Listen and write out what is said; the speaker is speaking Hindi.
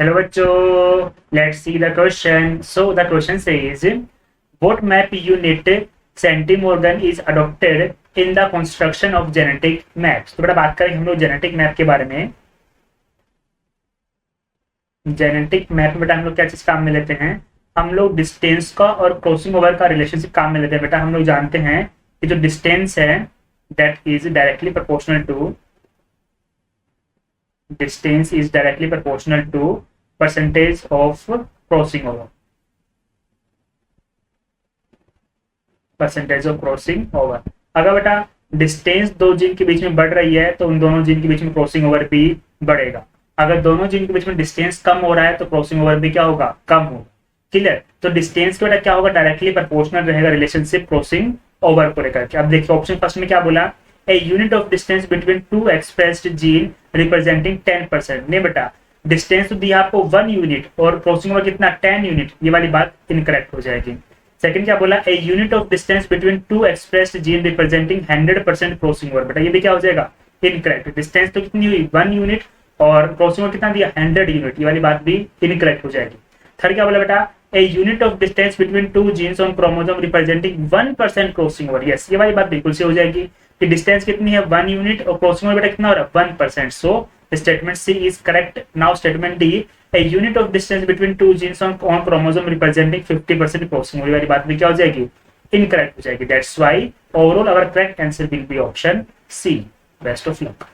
हेलो बच्चों, let's see the question. So the question says what map unit centimorgan is adopted in the construction of genetic maps. तो बेटा बात करें हम लोग जेनेटिक मैप के बारे में. जेनेटिक मैप में बेटा हम लोग क्या चीज काम में लेते हैं, हम लोग डिस्टेंस का और क्रॉसिंग ओवर का रिलेशनशिप काम में लेते हैं. बेटा हम लोग जानते हैं कि जो डिस्टेंस है that is directly proportional to distance is directly proportional to percentage of crossing over. Percentage of crossing over. अगर बेटा डिस्टेंस दो जीन के बीच में बढ़ रही है तो उन दोनों जीन के बीच में क्रॉसिंग ओवर भी बढ़ेगा. अगर दोनों जीन के बीच में डिस्टेंस कम हो रहा है तो क्रॉसिंग ओवर भी क्या होगा, कम होगा. क्लियर. तो डिस्टेंस के बेटा क्या होगा, डायरेक्टली प्रोपोर्शनल रहेगा रिलेशनशिप क्रॉसिंग ओवर को लेकर के. अब देखिए ऑप्शन फर्स्ट में क्या बोला, a unit of distance between two expressed gene representing 10%. नहीं बेटा, डिस्टेंस तो दिया आपको 1 यूनिट और क्रॉसिंग ओवर कितना 10 यूनिट. ये वाली बात इनकरेक्ट हो जाएगी. सेकंड क्या बोला, a unit of distance between two expressed gene representing 100% crossing over. बेटा ये भी क्या हो जाएगा, इनकरेक्ट. डिस्टेंस तो कितनी हुई 1 यूनिट और क्रॉसिंग ओवर कितना दिया 100 यूनिट. ये वाली बात भी इनकरेक्ट हो जाएगी. थर्ड क्या बोला बेटा, a unit of distance between two genes on chromosome representing 1% crossing over. Yes, ये वाली बात बिल्कुल से हो जाएगी कि डिस्टेंस कितनी है 1 यूनिट और क्रॉसिंग ओवर बेटा कितना हो रहा है 1%. So statement C is correct. Now statement D, a unit of distance between two genes on chromosome representing 50% crossing over. वाली बात भी क्या हो जाएगी, इनकरेक्ट हो जाएगी. That's why overall our correct answer will be option C. Best of luck.